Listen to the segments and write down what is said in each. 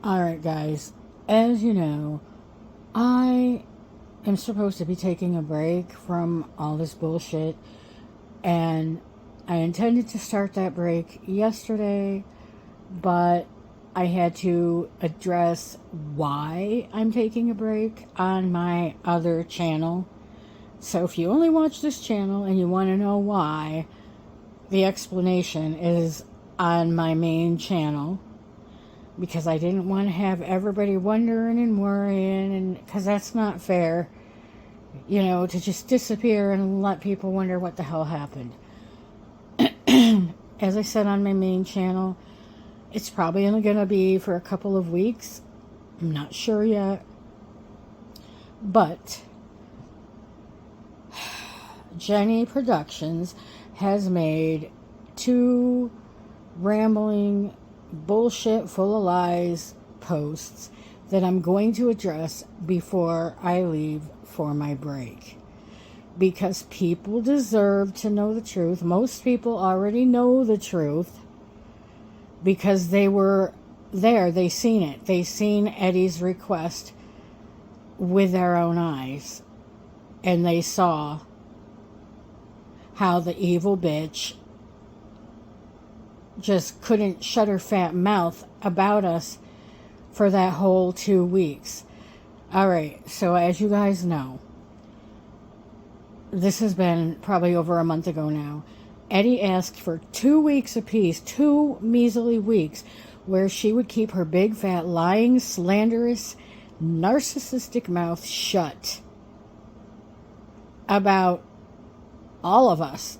Alright, guys, as you know, I am supposed to be taking a break from all this bullshit, and I intended to start that break yesterday, but I had to address why I'm taking a break on my other channel. So if you only watch this channel and you want to know why, the explanation is on my main channel. Because I didn't want to have everybody wondering and worrying, and because that's not fair, to just disappear and let people wonder what the hell happened. As I said on my main channel, it's probably only going to be for a couple of weeks. I'm not sure yet. But Jenny Productions has made 2 rambling bullshit full of lies posts that I'm going to address before I leave for my break, because people deserve to know the truth. Most people already know the truth because they were there, they seen it, they seen Eddie's request with their own eyes, and they saw how the evil bitch just couldn't shut her fat mouth about us for that whole 2 weeks. Alright, so as you guys know, this has been probably over a month ago now. Eddie asked for 2 weeks apiece, 2 measly weeks, where she would keep her big, fat, lying, slanderous, narcissistic mouth shut about all of us.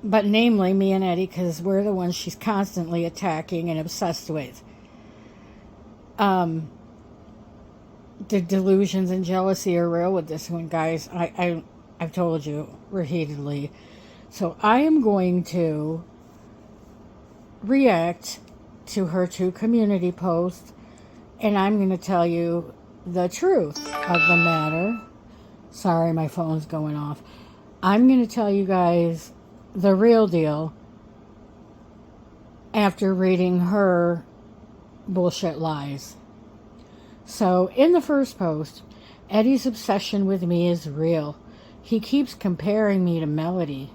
But namely me and Eddie, because we're the ones she's constantly attacking and obsessed with. The delusions and jealousy are real with this one, guys. I've told you repeatedly. So I am going to react to her 2 community posts, and I'm going to tell you the truth of the matter. Sorry, my phone's going off. I'm going to tell you guys the real deal after reading her bullshit lies. So in the first post, Eddie's obsession with me is real. He keeps comparing me to Melody.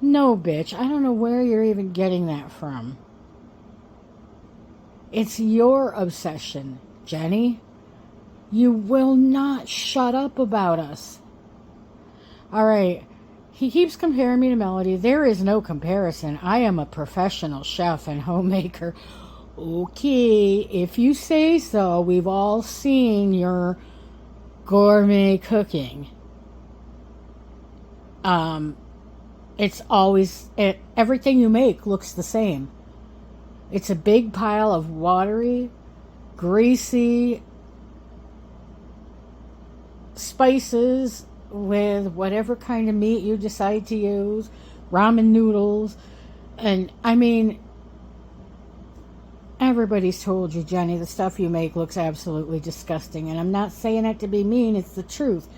No, bitch, I don't know where you're even getting that from. It's your obsession, Jenny. You will not shut up about us. Alright, he keeps comparing me to Melody. There is no comparison. I am a professional chef and homemaker. Okay, if you say so. We've all seen your gourmet cooking. It's always, everything you make looks the same. It's a big pile of watery, greasy spices with whatever kind of meat you decide to use, ramen noodles, and I mean, everybody's told you, Jenny, the stuff you make looks absolutely disgusting, and I'm not saying that to be mean, it's the truth.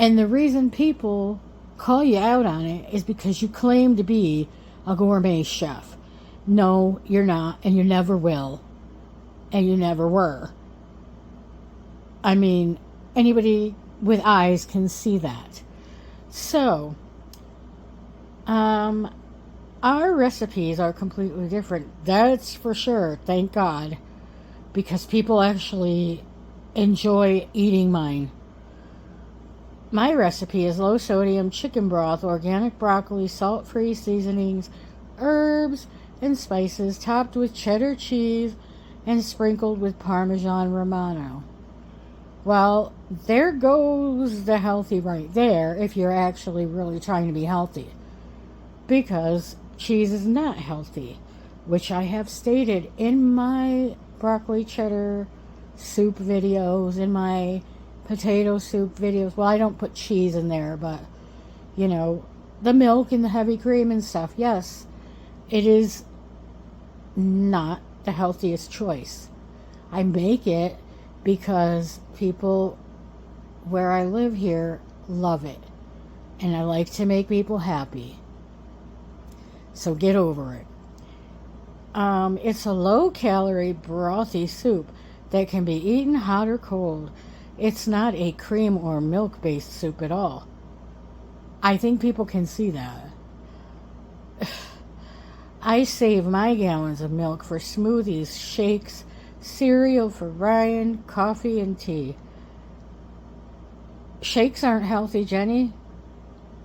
And the reason people call you out on it is because you claim to be a gourmet chef. No, you're not, and you never will, and you never were. I mean, anybody with eyes can see that. So, our recipes are completely different. That's for sure, thank God, because people actually enjoy eating mine. My recipe is low sodium chicken broth, organic broccoli, salt-free seasonings, herbs, and spices, topped with cheddar cheese and sprinkled with Parmesan Romano. Well, there goes the healthy right there if you're actually really trying to be healthy. Because cheese is not healthy, which I have stated in my broccoli cheddar soup videos, in my potato soup videos. Well, I don't put cheese in there, but, the milk and the heavy cream and stuff. Yes, it is not the healthiest choice. I make it because people where I live here love it, and I like to make people happy. So get over it. It's a low-calorie, brothy soup that can be eaten hot or cold. It's not a cream or milk-based soup at all. I think people can see that. I save my gallons of milk for smoothies, shakes, cereal for Ryan, coffee, and tea. Shakes aren't healthy, Jenny.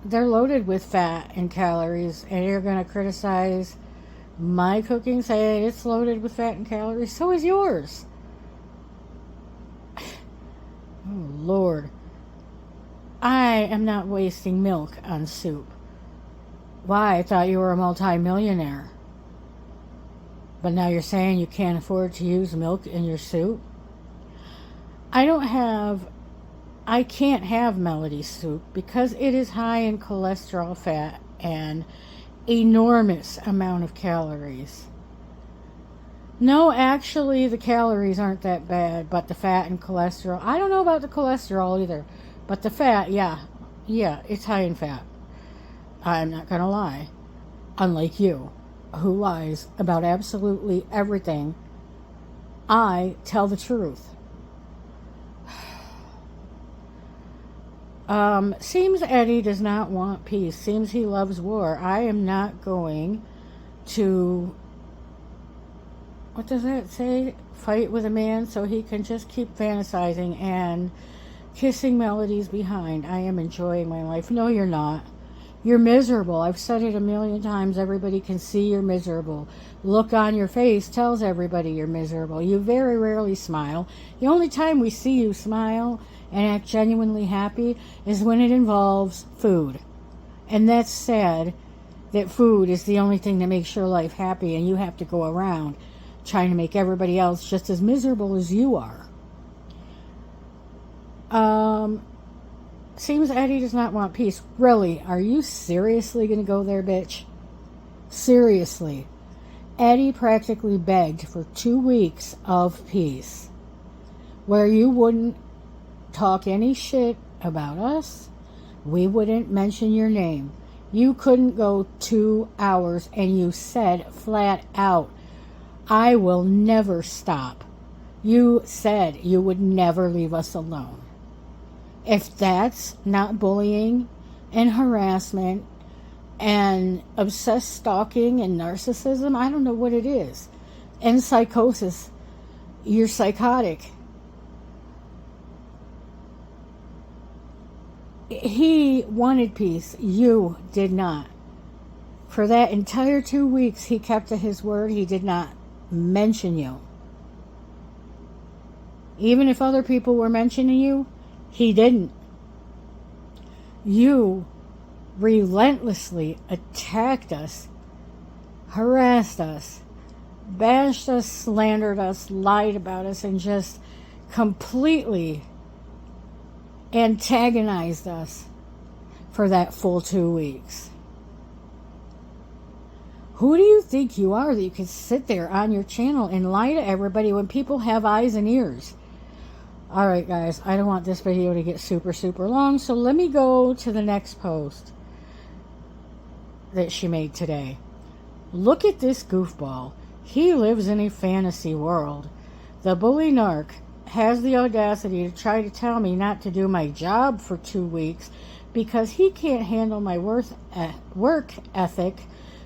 They're loaded with fat and calories, and you're going to criticize my cooking saying it's loaded with fat and calories. So is yours. Oh, Lord. I am not wasting milk on soup. Why? I thought you were a multi-millionaire. But now you're saying you can't afford to use milk in your soup? I can't have Melody soup because it is high in cholesterol, fat, and enormous amount of calories. No, actually, the calories aren't that bad, but the fat and cholesterol. I don't know about the cholesterol either, but the fat, yeah, it's high in fat. I'm not going to lie. Unlike you, who lies about absolutely everything, I tell the truth. Seems Eddie does not want peace. Seems he loves war. I am not going to, what does that say? Fight with a man so he can just keep fantasizing and kissing Melody's behind. I am enjoying my life. No, you're not. You're miserable. I've said it a million times. Everybody can see you're miserable. Look on your face tells everybody you're miserable. You very rarely smile. The only time we see you smile and act genuinely happy is when it involves food. And that's sad that food is the only thing that makes your life happy, and you have to go around trying to make everybody else just as miserable as you are. Seems Eddie does not want peace. Really? Are you seriously going to go there, bitch? Seriously. Eddie practically begged for 2 weeks of peace, where you wouldn't talk any shit about us. We wouldn't mention your name. You couldn't go 2 hours, and you said flat out, I will never stop. You said you would never leave us alone. If that's not bullying and harassment and obsessed stalking and narcissism, I don't know what it is. And psychosis. You're psychotic. He wanted peace. You did not. For that entire 2 weeks, he kept to his word. He did not mention you. Even if other people were mentioning you, he didn't. You relentlessly attacked us, harassed us, bashed us, slandered us, lied about us, and just completely antagonized us for that full 2 weeks. Who do you think you are that you can sit there on your channel and lie to everybody when people have eyes and ears? Alright guys, I don't want this video to get super long, so let me go to the next post that she made today. Look at this goofball. He lives in a fantasy world. The bully narc has the audacity to try to tell me not to do my job for 2 weeks because he can't handle my work ethic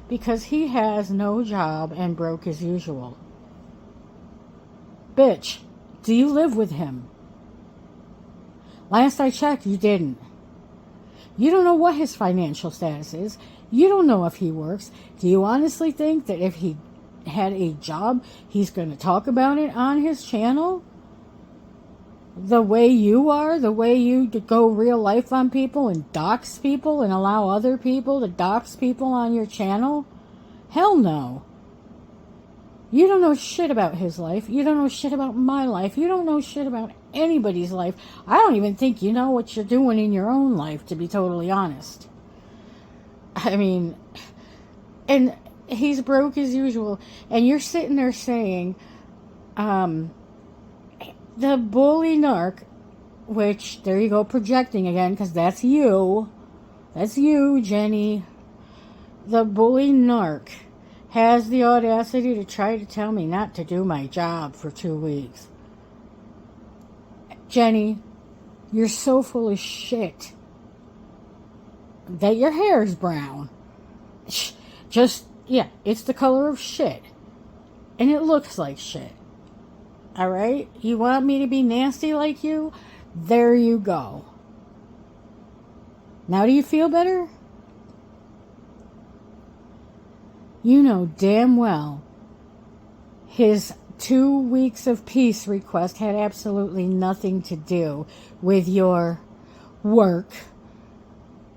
because he has no job and broke as usual. Bitch, do you live with him? Last I checked, you didn't. You don't know what his financial status is. You don't know if he works. Do you honestly think that if he had a job, he's going to talk about it on his channel? The way you are, the way you go real life on people and dox people and allow other people to dox people on your channel? Hell no. You don't know shit about his life. You don't know shit about my life. You don't know shit about anybody's life. I don't even think you know what you're doing in your own life, to be totally honest. I mean, and he's broke as usual. And you're sitting there saying, the bully narc, which, there you go, projecting again, because that's you. That's you, Jenny. The bully narc has the audacity to try to tell me not to do my job for 2 weeks. Jenny, you're so full of shit that your hair is brown. Just, yeah, it's the color of shit. And it looks like shit. Alright? You want me to be nasty like you? There you go. Now do you feel better? You know damn well his 2 weeks of peace request had absolutely nothing to do with your work.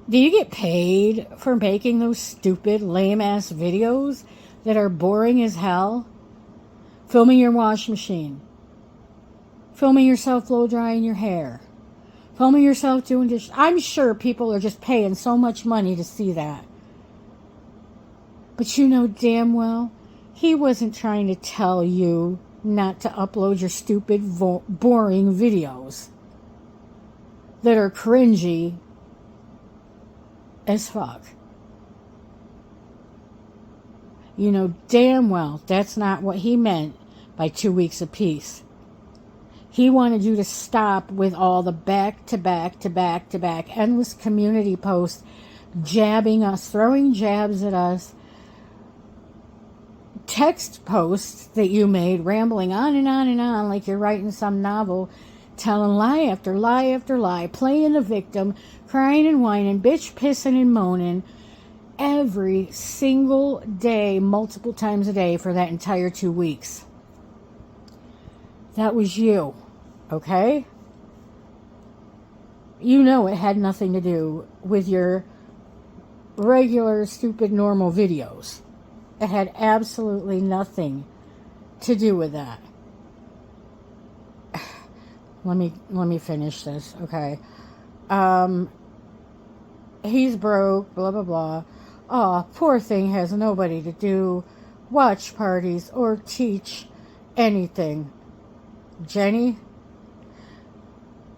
Do you get paid for making those stupid, lame-ass videos that are boring as hell? Filming your wash machine. Filming yourself blow-drying your hair. Filming yourself doing dishes. I'm sure people are just paying so much money to see that. But you know damn well, he wasn't trying to tell you not to upload your stupid, boring videos that are cringy as fuck. You know damn well that's not what he meant by 2 weeks of peace. He wanted you to stop with all the back-to-back endless community posts, jabbing us, throwing jabs at us, text posts that you made, rambling on and on and on like you're writing some novel, telling lie after lie after lie, playing the victim, crying and whining, bitch pissing and moaning every single day, multiple times a day for that entire 2 weeks. That was you, okay? You know it had nothing to do with your regular, stupid, normal videos. It had absolutely nothing to do with that. Let me finish this, okay? He's broke, blah, blah, blah. Oh, poor thing has nobody to do watch parties or teach anything. Jenny,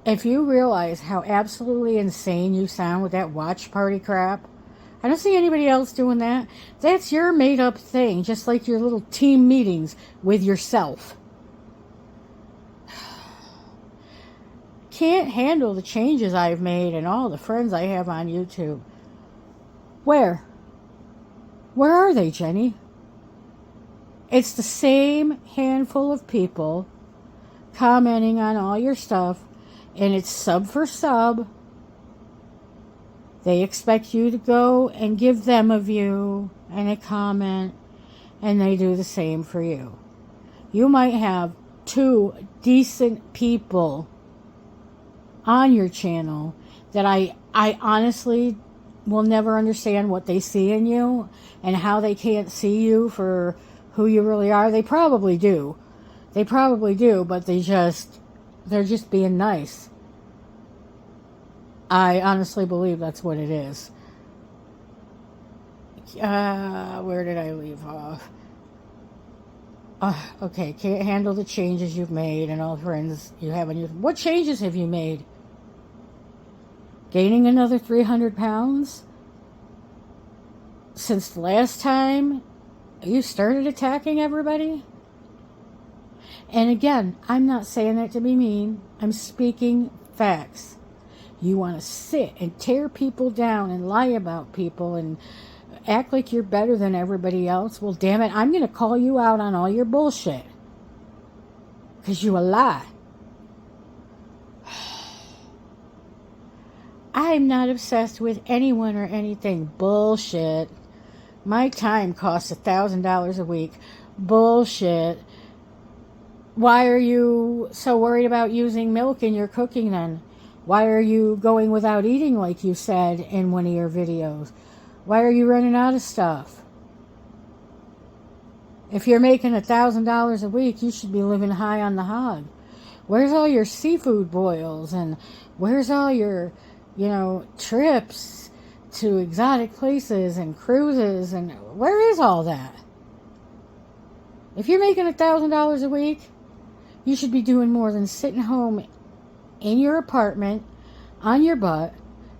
if you realize how absolutely insane you sound with that watch party crap, I don't see anybody else doing that. That's your made-up thing, just like your little team meetings with yourself. Can't handle the changes I've made and all the friends I have on YouTube. Where? Where are they, Jenny? It's the same handful of people commenting on all your stuff, and it's sub for sub. They expect you to go and give them a view and a comment, and they do the same for you. You might have 2 decent people on your channel that I honestly will never understand what they see in you and how they can't see you for who you really are. They probably do. They probably do, but they're just being nice. I honestly believe that's what it is. Where did I leave off? Okay, can't handle the changes you've made and all the friends you have on YouTube. What changes have you made? Gaining another 300 pounds? Since the last time you started attacking everybody? And again, I'm not saying that to be mean. I'm speaking facts. You want to sit and tear people down and lie about people and act like you're better than everybody else. Well, damn it, I'm going to call you out on all your bullshit. Because you a lie. I'm not obsessed with anyone or anything. Bullshit. My time costs $1,000 a week. Bullshit. Why are you so worried about using milk in your cooking then? Why are you going without eating like you said in one of your videos? Why are you running out of stuff? If you're making $1,000 a week, you should be living high on the hog. Where's all your seafood boils? And where's all your, trips to exotic places and cruises? And where is all that? If you're making $1,000 a week, you should be doing more than sitting home in your apartment, on your butt,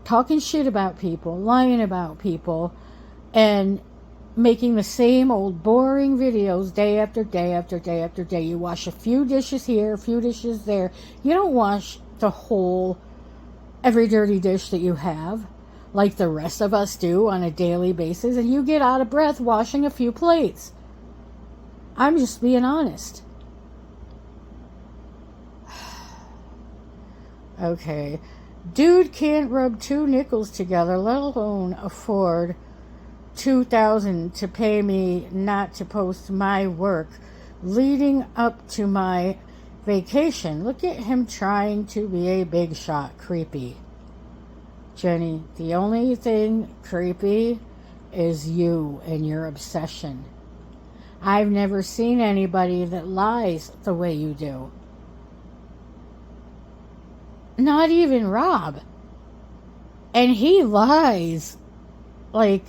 talking shit about people, lying about people, and making the same old boring videos day after day after day after day. You wash a few dishes here, a few dishes there. You don't wash the whole, every dirty dish that you have like the rest of us do on a daily basis, and you get out of breath washing a few plates. I'm just being honest. Okay. Dude can't rub 2 nickels together, let alone afford $2,000 to pay me not to post my work leading up to my vacation. Look at him trying to be a big shot. Creepy. Jenny, the only thing creepy is you and your obsession. I've never seen anybody that lies the way you do. Not even Rob. And he lies like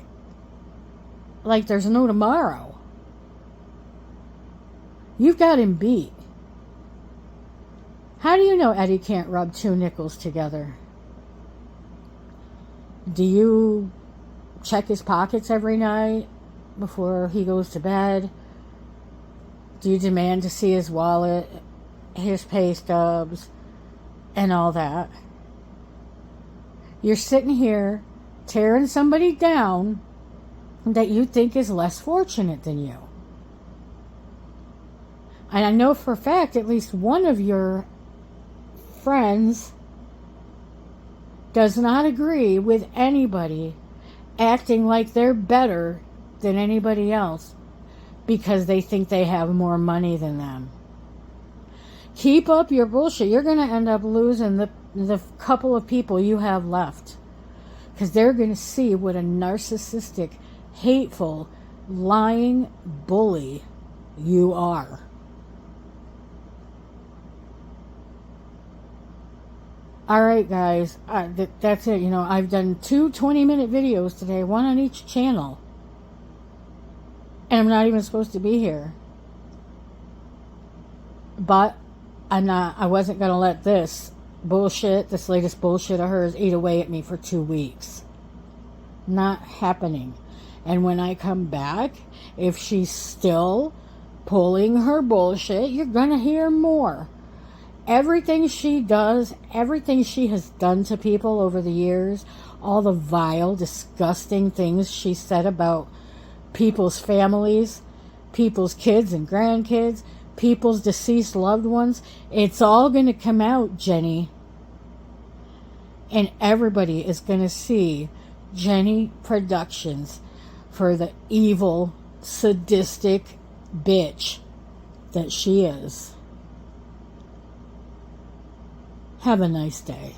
there's no tomorrow. You've got him beat. How do you know Eddie can't rub 2 nickels together? Do you check his pockets every night before he goes to bed? Do you demand to see his wallet, his pay stubs, and all that? You're sitting here tearing somebody down that you think is less fortunate than you. And I know for a fact at least one of your friends does not agree with anybody acting like they're better than anybody else because they think they have more money than them. Keep up your bullshit. You're going to end up losing the couple of people you have left, because they're going to see what a narcissistic, hateful, lying bully you are. All right, guys, that's it. You know, I've done 2 20-minute videos today, one on each channel. And I'm not even supposed to be here. But I wasn't going to let this latest bullshit of hers eat away at me for 2 weeks. Not happening. And when I come back, if she's still pulling her bullshit, you're going to hear more. Everything she does, everything she has done to people over the years, all the vile, disgusting things she said about people's families, people's kids and grandkids, people's deceased loved ones, it's all going to come out, Jenny. And everybody is going to see Jenny Productions for the evil, sadistic bitch that she is. Have a nice day.